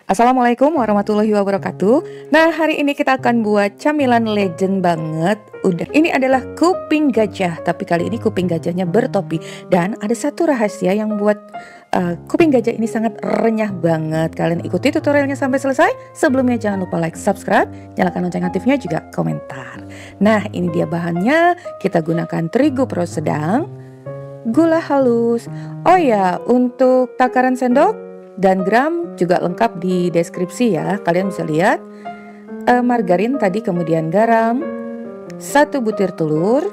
Assalamualaikum warahmatullahi wabarakatuh. Nah, hari ini kita akan buat camilan legend banget. Ini adalah kuping gajah, tapi kali ini kuping gajahnya bertopi. Dan ada satu rahasia yang buat kuping gajah ini sangat renyah banget. Kalian ikuti tutorialnya sampai selesai. Sebelumnya jangan lupa like, subscribe, nyalakan lonceng aktifnya, juga komentar. Nah, ini dia bahannya. Kita gunakan terigu pro sedang, gula halus. Oh ya, untuk takaran sendok dan gram juga lengkap di deskripsi ya. Kalian bisa lihat margarin tadi, kemudian garam, 1 butir telur,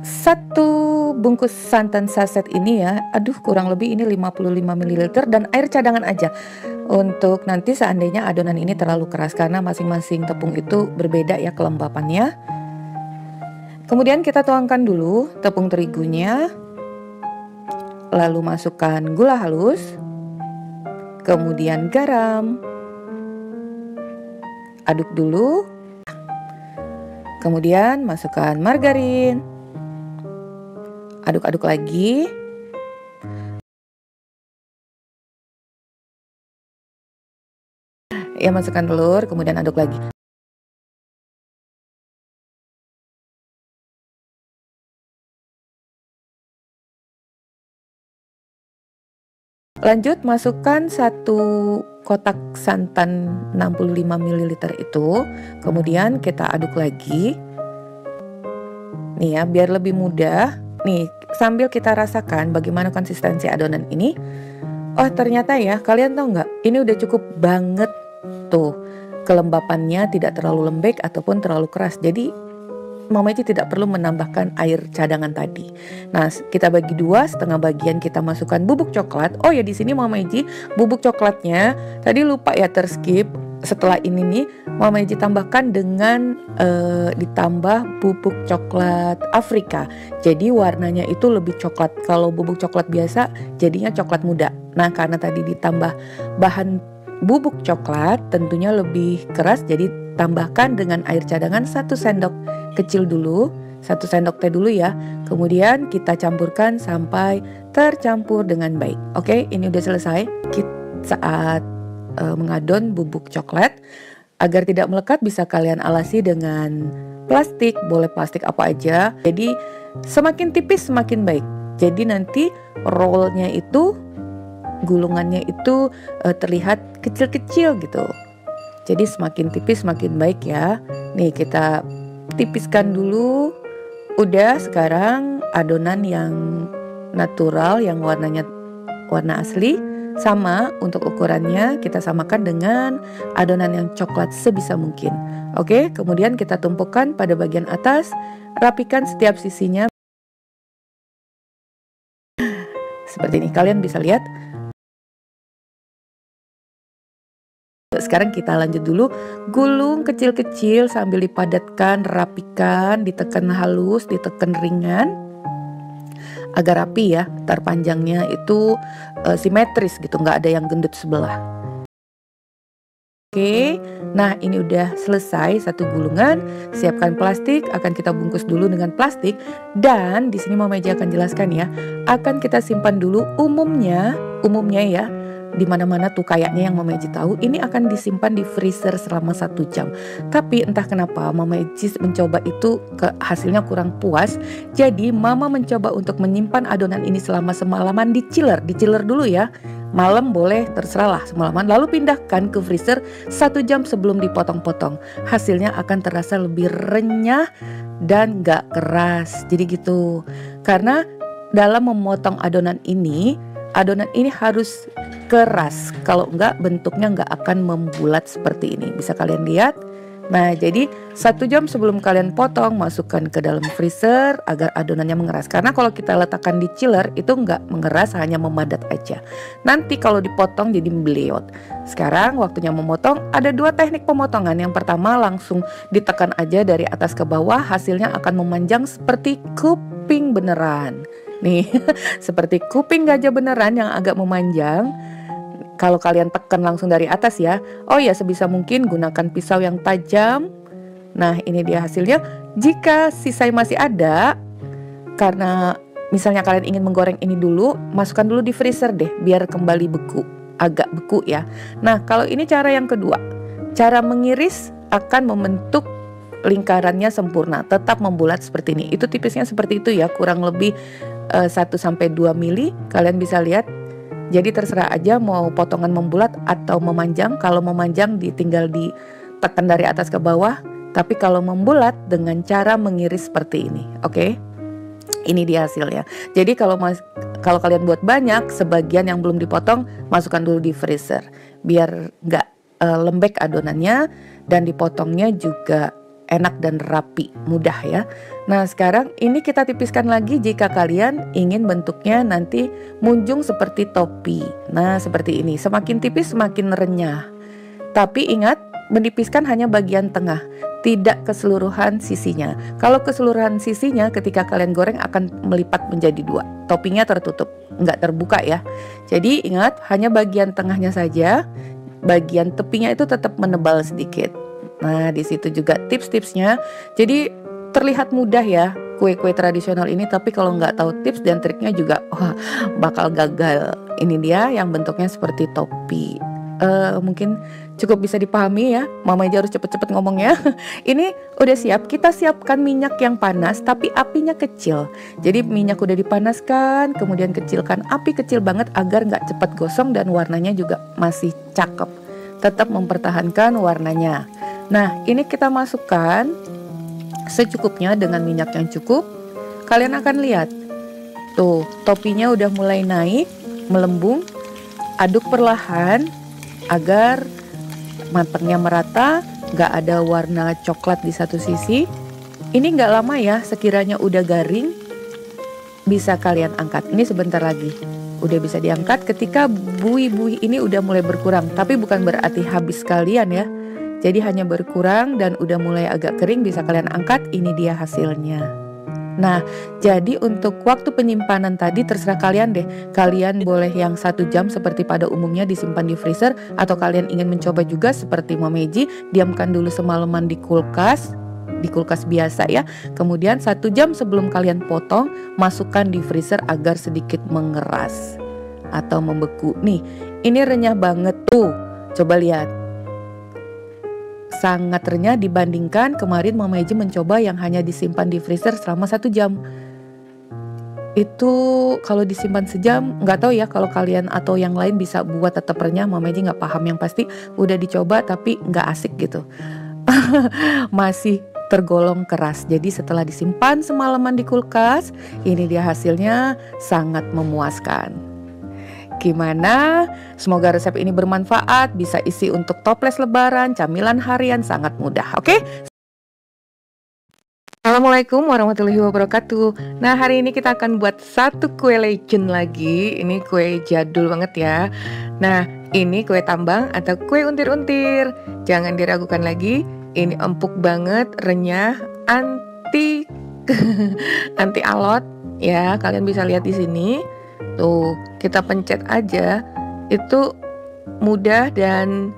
1 bungkus santan saset ini ya. Aduh, kurang lebih ini 55 ml, dan air cadangan aja. Untuk nanti seandainya adonan ini terlalu keras, karena masing-masing tepung itu berbeda ya kelembapannya. Kemudian kita tuangkan dulu tepung terigunya. Lalu masukkan gula halus, kemudian garam, aduk dulu, kemudian masukkan margarin, aduk-aduk lagi, ya masukkan telur, kemudian aduk lagi. Lanjut masukkan 1 kotak santan 65 ml itu. Kemudian kita aduk lagi. Nih ya, biar lebih mudah. Nih, sambil kita rasakan bagaimana konsistensi adonan ini. Oh, ternyata ya, kalian tahu nggak? Ini udah cukup banget tuh. Kelembapannya tidak terlalu lembek ataupun terlalu keras. Jadi Mama Eci tidak perlu menambahkan air cadangan tadi. Nah, kita bagi dua, setengah bagian kita masukkan bubuk coklat. Oh ya, di sini Mama Eci bubuk coklatnya tadi lupa ya, terskip. Setelah ini nih Mama Eci tambahkan dengan ditambah bubuk coklat Afrika. Jadi warnanya itu lebih coklat. Kalau bubuk coklat biasa jadinya coklat muda. Nah, karena tadi ditambah bahan bubuk coklat tentunya lebih keras, jadi tambahkan dengan air cadangan 1 sendok kecil dulu, 1 sendok teh dulu ya. Kemudian kita campurkan sampai tercampur dengan baik. Oke, ini udah selesai. Saat mengadon bubuk coklat, agar tidak melekat bisa kalian alasi dengan plastik, boleh plastik apa aja. Jadi semakin tipis semakin baik. Jadi nanti rollnya itu, gulungannya itu terlihat kecil-kecil gitu. Jadi semakin tipis semakin baik ya. Nih kita tipiskan dulu. Udah, sekarang adonan yang natural, yang warnanya warna asli, sama untuk ukurannya kita samakan dengan adonan yang coklat sebisa mungkin. Oke, kemudian kita tumpukan pada bagian atas, rapikan setiap sisinya. Seperti ini, kalian bisa lihat. Sekarang kita lanjut dulu, gulung kecil-kecil sambil dipadatkan, rapikan, ditekan halus, ditekan ringan agar rapi ya, terpanjangnya itu simetris gitu, nggak ada yang gendut sebelah. Oke, nah ini udah selesai 1 gulungan. Siapkan plastik, akan kita bungkus dulu dengan plastik, dan di sini Mama Eci akan jelaskan ya, akan kita simpan dulu umumnya ya. Di mana-mana tuh kayaknya yang Mama Eci tahu, ini akan disimpan di freezer selama 1 jam. Tapi entah kenapa Mama Eci mencoba itu hasilnya kurang puas. Jadi Mama mencoba untuk menyimpan adonan ini selama semalaman di chiller dulu ya. Malam boleh, terserah lah, semalaman. Lalu pindahkan ke freezer 1 jam sebelum dipotong-potong. Hasilnya akan terasa lebih renyah dan gak keras. Jadi gitu. Karena dalam memotong adonan ini harus keras. Kalau enggak, bentuknya enggak akan membulat seperti ini. Bisa kalian lihat. Nah, jadi 1 jam sebelum kalian potong, masukkan ke dalam freezer agar adonannya mengeras. Karena kalau kita letakkan di chiller itu enggak mengeras, hanya memadat aja. Nanti kalau dipotong jadi membeliot. Sekarang waktunya memotong. Ada 2 teknik pemotongan. Yang pertama, langsung ditekan aja dari atas ke bawah. Hasilnya akan memanjang seperti kuping beneran. Nih, seperti kuping gajah beneran yang agak memanjang. Kalau kalian tekan langsung dari atas ya. Oh ya, sebisa mungkin gunakan pisau yang tajam. Nah, ini dia hasilnya. Jika sisa masih ada, karena misalnya kalian ingin menggoreng ini dulu, masukkan dulu di freezer deh, biar kembali beku. agak beku ya. Nah, kalau ini cara yang kedua. Cara mengiris akan membentuk lingkarannya sempurna, tetap membulat seperti ini. Itu tipisnya seperti itu ya, kurang lebih 1-2 mili. Kalian bisa lihat. Jadi terserah aja mau potongan membulat atau memanjang. Kalau memanjang tinggal ditekan dari atas ke bawah. Tapi kalau membulat dengan cara mengiris seperti ini, oke? Ini dia hasilnya. Jadi kalau kalian buat banyak, sebagian yang belum dipotong masukkan dulu di freezer biar nggak lembek adonannya, dan dipotongnya juga enak dan rapi, mudah ya. Nah sekarang ini kita tipiskan lagi jika kalian ingin bentuknya nanti munjung seperti topi. Nah seperti ini, semakin tipis semakin renyah. Tapi ingat, menipiskan hanya bagian tengah, tidak keseluruhan sisinya. Kalau keseluruhan sisinya ketika kalian goreng akan melipat menjadi 2. Toppingnya tertutup, nggak terbuka ya. Jadi ingat, hanya bagian tengahnya saja. Bagian tepinya itu tetap menebal sedikit. Nah di situ juga tips-tipsnya. Jadi terlihat mudah ya kue-kue tradisional ini, tapi kalau nggak tahu tips dan triknya juga bakal gagal. Ini dia yang bentuknya seperti topi. Mungkin cukup bisa dipahami ya. Mama aja harus cepet-cepet ngomongnya. Ini udah siap. Kita siapkan minyak yang panas tapi apinya kecil. Jadi minyak udah dipanaskan, kemudian kecilkan api kecil banget agar nggak cepat gosong dan warnanya juga masih cakep. Tetap mempertahankan warnanya. Nah ini kita masukkan secukupnya dengan minyak yang cukup. Kalian akan lihat tuh topinya udah mulai naik, melembung. Aduk perlahan agar matangnya merata, gak ada warna coklat di satu sisi. Ini gak lama ya, sekiranya udah garing bisa kalian angkat. Ini sebentar lagi udah bisa diangkat ketika buih-buih ini udah mulai berkurang. Tapi bukan berarti habis sekalian ya. Jadi hanya berkurang dan udah mulai agak kering, bisa kalian angkat. Ini dia hasilnya. Nah, jadi untuk waktu penyimpanan tadi terserah kalian deh. Kalian boleh yang 1 jam seperti pada umumnya disimpan di freezer, atau kalian ingin mencoba juga seperti Momeji, diamkan dulu semalaman di kulkas biasa ya. Kemudian 1 jam sebelum kalian potong, masukkan di freezer agar sedikit mengeras atau membeku. Nih, ini renyah banget tuh. Coba lihat. Sangat renyah dibandingkan kemarin Mama Eji mencoba yang hanya disimpan di freezer selama 1 jam. Itu kalau disimpan sejam, nggak tahu ya kalau kalian atau yang lain bisa buat tetap renyah. Mama Eji nggak paham, yang pasti udah dicoba tapi nggak asik gitu. Masih tergolong keras. Jadi setelah disimpan semalaman di kulkas, ini dia hasilnya, sangat memuaskan. Gimana? Semoga resep ini bermanfaat, bisa isi untuk toples lebaran, camilan harian, sangat mudah, oke? Assalamualaikum warahmatullahi wabarakatuh. Nah hari ini kita akan buat satu kue legend lagi. Ini kue jadul banget ya. Nah ini kue tambang atau kue untir-untir. Jangan diragukan lagi, ini empuk banget, renyah, anti anti alot ya. Kalian bisa lihat di sini. Tuh, kita pencet aja, itu mudah dan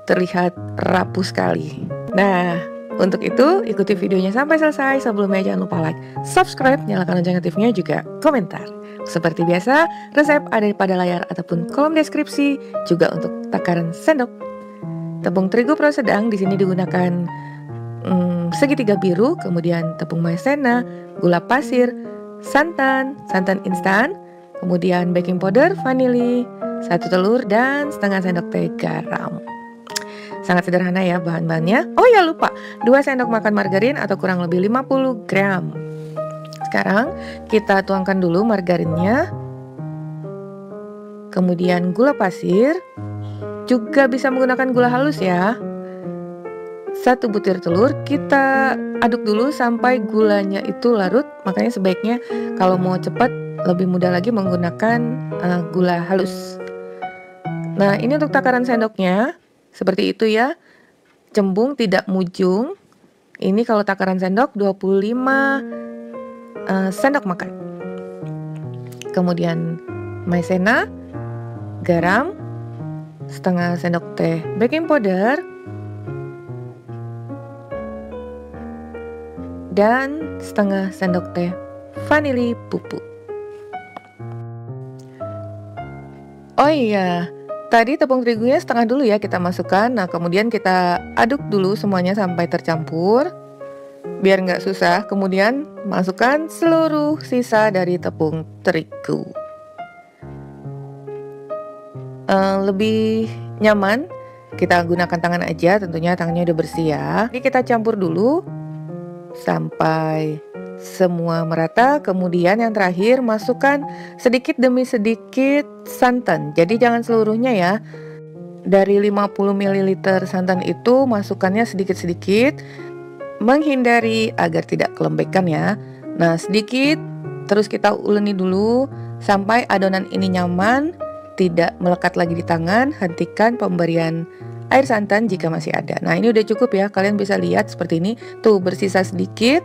terlihat rapuh sekali. Nah, untuk itu ikuti videonya sampai selesai. Sebelumnya jangan lupa like, subscribe, nyalakan lonceng notifnya, juga komentar. Seperti biasa, resep ada pada layar ataupun kolom deskripsi, juga untuk takaran sendok. Tepung terigu pro sedang di sini digunakan segitiga biru, kemudian tepung maizena, gula pasir, santan instan, kemudian baking powder, vanili, 1 telur, dan setengah sendok teh garam. Sangat sederhana ya bahan-bahannya. Oh ya lupa, 2 sendok makan margarin atau kurang lebih 50 gram. Sekarang kita tuangkan dulu margarinnya. Kemudian gula pasir. Juga bisa menggunakan gula halus ya. 1 butir telur, kita aduk dulu sampai gulanya itu larut. Makanya sebaiknya kalau mau cepat, lebih mudah lagi menggunakan gula halus. Nah ini untuk takaran sendoknya seperti itu ya, cembung tidak mujung. Ini kalau takaran sendok 25 sendok makan. Kemudian maizena, garam, setengah sendok teh baking powder, dan setengah sendok teh vanili bubuk. Oh iya, Tadi tepung terigunya setengah dulu ya kita masukkan. Nah, kemudian kita aduk dulu semuanya sampai tercampur. Biar nggak susah, kemudian masukkan seluruh sisa dari tepung terigu. Lebih nyaman kita gunakan tangan aja, tentunya tangannya udah bersih ya. Ini kita campur dulu sampai semua merata. Kemudian yang terakhir masukkan sedikit demi sedikit santan. Jadi jangan seluruhnya ya. Dari 50 ml santan itu masukkannya sedikit-sedikit, menghindari agar tidak kelembekan ya. Nah, sedikit terus kita uleni dulu sampai adonan ini nyaman, tidak melekat lagi di tangan. Hentikan pemberian air santan jika masih ada. Nah, ini udah cukup ya. Kalian bisa lihat seperti ini. Tuh, bersisa sedikit.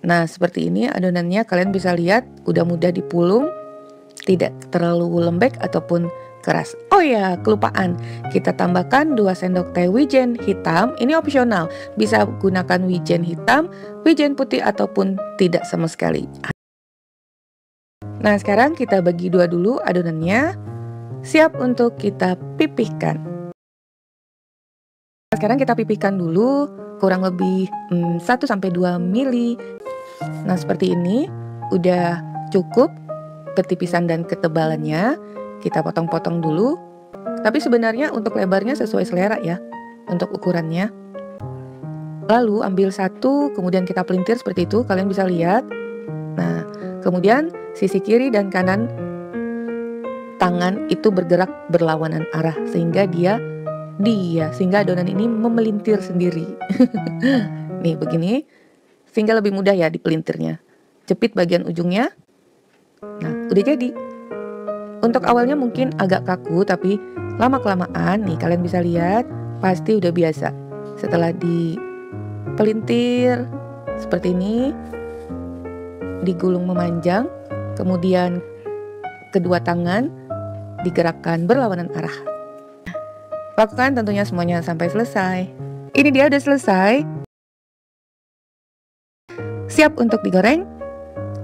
Nah, seperti ini adonannya. Kalian bisa lihat udah mudah dipulung, tidak terlalu lembek ataupun keras. Oh ya, kelupaan. Kita tambahkan 2 sendok teh wijen hitam. Ini opsional. Bisa gunakan wijen hitam, wijen putih ataupun tidak sama sekali. Nah, sekarang kita bagi dua dulu adonannya. Siap untuk kita pipihkan. Sekarang kita pipihkan dulu kurang lebih 1-2 mili. Nah, seperti ini udah cukup ketipisan dan ketebalannya. Kita potong-potong dulu. Tapi sebenarnya untuk lebarnya sesuai selera ya untuk ukurannya. Lalu ambil satu, kemudian kita pelintir seperti itu, kalian bisa lihat. Nah, kemudian sisi kiri dan kanan tangan itu bergerak berlawanan arah sehingga sehingga adonan ini memelintir sendiri. Nih begini, sehingga lebih mudah ya dipelintirnya. Jepit bagian ujungnya. Nah, udah jadi. Untuk awalnya mungkin agak kaku, tapi lama-kelamaan nih kalian bisa lihat pasti udah biasa. Setelah dipelintir seperti ini, digulung memanjang, kemudian kedua tangan digerakkan berlawanan arah. Lakukan tentunya semuanya sampai selesai. Ini dia udah selesai. Siap untuk digoreng.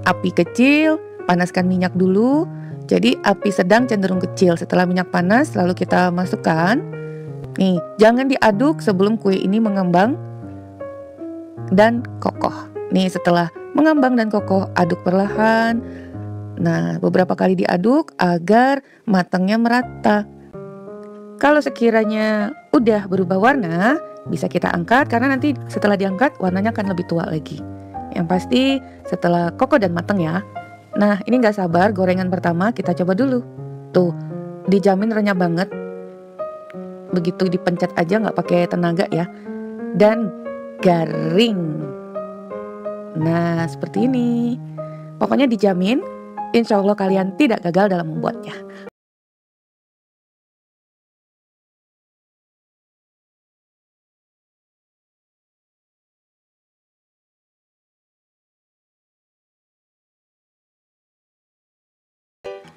Api kecil, panaskan minyak dulu. Jadi api sedang cenderung kecil. Setelah minyak panas, lalu kita masukkan. Nih, jangan diaduk sebelum kue ini mengembang dan kokoh. Nih, setelah mengembang dan kokoh, aduk perlahan. Nah, beberapa kali diaduk agar matangnya merata. Kalau sekiranya udah berubah warna, bisa kita angkat karena nanti setelah diangkat warnanya akan lebih tua lagi. Yang pasti setelah kokoh dan matang ya. Nah, ini gak sabar gorengan pertama kita coba dulu. Tuh, dijamin renyah banget. Begitu dipencet aja gak pakai tenaga ya. Dan garing. Nah, seperti ini. Pokoknya dijamin, insya Allah kalian tidak gagal dalam membuatnya.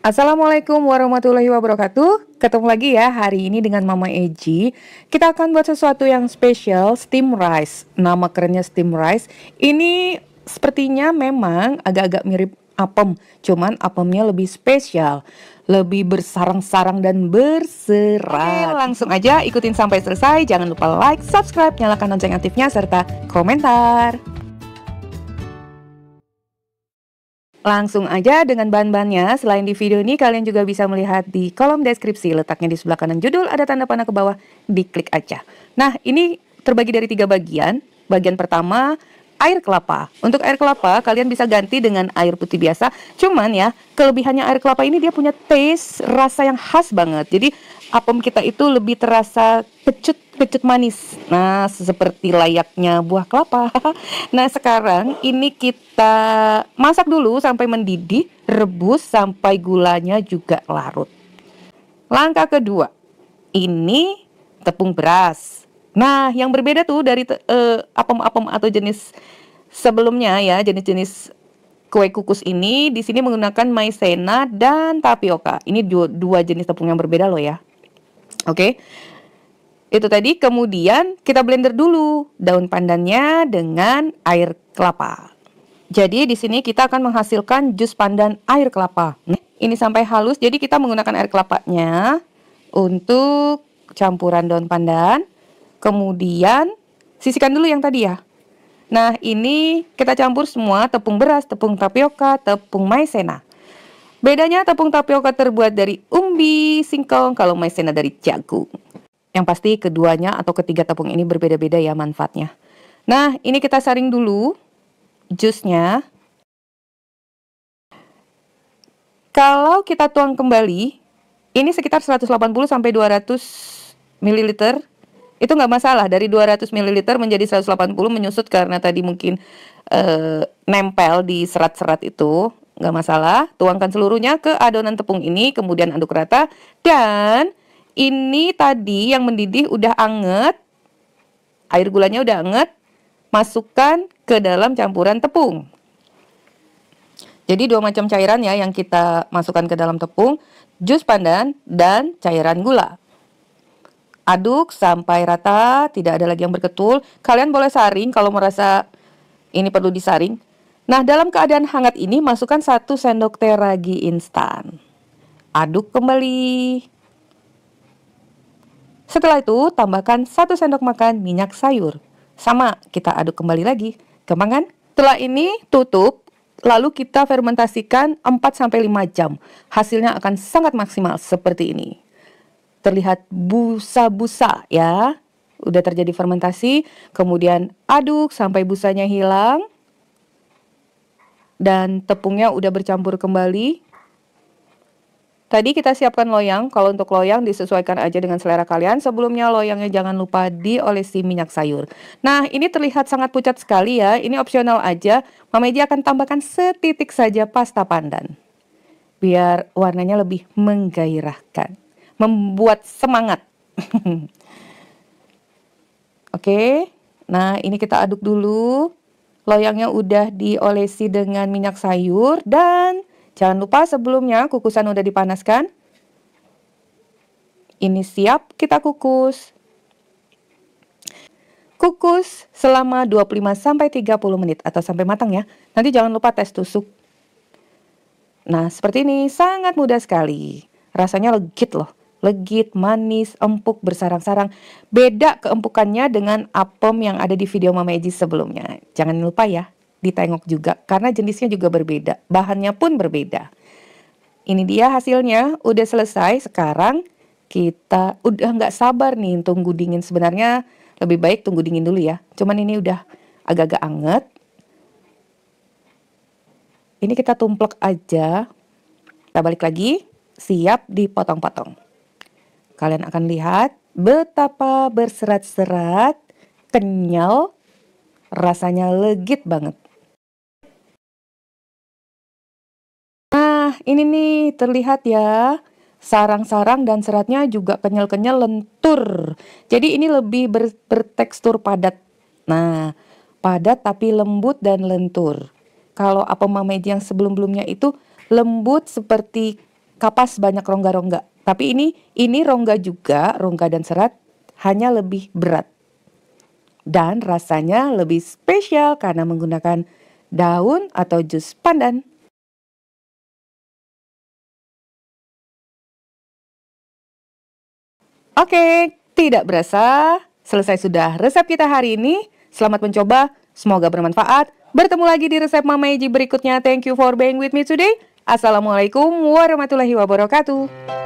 Assalamualaikum warahmatullahi wabarakatuh. Ketemu lagi ya hari ini dengan Mama Eji. Kita akan buat sesuatu yang spesial, steam rice. Nama kerennya steam rice. Ini sepertinya memang agak-agak mirip apem, cuman apemnya lebih spesial, lebih bersarang-sarang dan berserat. Oke, langsung aja ikutin sampai selesai. Jangan lupa like, subscribe, nyalakan lonceng aktifnya serta komentar. Langsung aja dengan bahan-bahannya. Selain di video ini, kalian juga bisa melihat di kolom deskripsi. Letaknya di sebelah kanan judul, ada tanda panah ke bawah, diklik aja. Nah, ini terbagi dari 3 bagian. Bagian pertama, air kelapa. Untuk air kelapa, kalian bisa ganti dengan air putih biasa. Cuman ya, kelebihannya air kelapa ini dia punya taste, rasa yang khas banget. Jadi, apem kita itu lebih terasa kecut manis. Nah, seperti layaknya buah kelapa. Nah, sekarang ini kita masak dulu sampai mendidih, rebus sampai gulanya juga larut. Langkah kedua, ini tepung beras. Nah, yang berbeda tuh dari apem-apem atau jenis sebelumnya ya, jenis-jenis kue kukus ini di sini menggunakan maizena dan tapioka. Ini dua jenis tepung yang berbeda loh ya. Oke. Itu tadi, kemudian kita blender dulu daun pandannya dengan air kelapa. Jadi di sini kita akan menghasilkan jus pandan air kelapa. ini sampai halus. Jadi kita menggunakan air kelapanya untuk campuran daun pandan. Kemudian sisihkan dulu yang tadi ya. Nah, ini kita campur semua, tepung beras, tepung tapioka, tepung maizena. Bedanya tepung tapioka terbuat dari umbi, singkong, kalau maizena dari jagung. Yang pasti keduanya atau ketiga tepung ini berbeda-beda ya manfaatnya. Nah, ini kita saring dulu jusnya. Kalau kita tuang kembali, ini sekitar 180 sampai 200 ml. Itu nggak masalah, dari 200 ml menjadi 180 menyusut karena tadi mungkin nempel di serat-serat itu. Nggak masalah, tuangkan seluruhnya ke adonan tepung ini, kemudian aduk rata. Dan ini tadi yang mendidih udah anget, air gulanya udah anget, masukkan ke dalam campuran tepung. Jadi dua macam cairan ya yang kita masukkan ke dalam tepung, jus pandan dan cairan gula. Aduk sampai rata, tidak ada lagi yang berketul. Kalian boleh saring kalau merasa ini perlu disaring. Nah, dalam keadaan hangat ini masukkan 1 sendok teh ragi instan. Aduk kembali. Setelah itu tambahkan 1 sendok makan minyak sayur. Sama, kita aduk kembali lagi. Gampang kan? Setelah ini tutup, lalu kita fermentasikan 4-5 jam. Hasilnya akan sangat maksimal seperti ini. Terlihat busa-busa ya. Udah terjadi fermentasi, kemudian aduk sampai busanya hilang. Dan tepungnya udah bercampur kembali. Tadi kita siapkan loyang. Kalau untuk loyang disesuaikan aja dengan selera kalian. Sebelumnya loyangnya jangan lupa diolesi minyak sayur. Nah, ini terlihat sangat pucat sekali ya. Ini opsional aja. Mama Eji akan tambahkan setitik saja pasta pandan. Biar warnanya lebih menggairahkan. Membuat semangat. Oke. Nah, ini kita aduk dulu. Loyangnya udah diolesi dengan minyak sayur. Dan jangan lupa sebelumnya kukusan udah dipanaskan. Ini siap kita kukus. Kukus selama 25-30 menit atau sampai matang ya. Nanti jangan lupa tes tusuk. Nah, seperti ini sangat mudah sekali. Rasanya legit loh. Legit, manis, empuk, bersarang-sarang. Beda keempukannya dengan apem yang ada di video Mama Eji sebelumnya. Jangan lupa ya, ditengok juga. Karena jenisnya juga berbeda. Bahannya pun berbeda. Ini dia hasilnya, udah selesai. Sekarang kita udah nggak sabar nih tunggu dingin. Sebenarnya lebih baik tunggu dingin dulu ya. Cuman ini udah agak-agak anget. Ini kita tumplek aja. Kita balik lagi, siap dipotong-potong. Kalian akan lihat betapa berserat-serat, kenyal, rasanya legit banget. Nah, ini nih terlihat ya, sarang-sarang dan seratnya juga kenyal-kenyal lentur. Jadi ini lebih bertekstur padat. Nah, padat tapi lembut dan lentur. Kalau apem Mama Eji yang sebelum-belumnya itu lembut seperti kapas banyak rongga-rongga. Tapi ini rongga juga, rongga dan serat hanya lebih berat. Dan rasanya lebih spesial karena menggunakan daun atau jus pandan. Oke, tidak berasa selesai sudah resep kita hari ini. Selamat mencoba, semoga bermanfaat. Bertemu lagi di resep Mama Eji berikutnya. Thank you for being with me today. Assalamualaikum warahmatullahi wabarakatuh.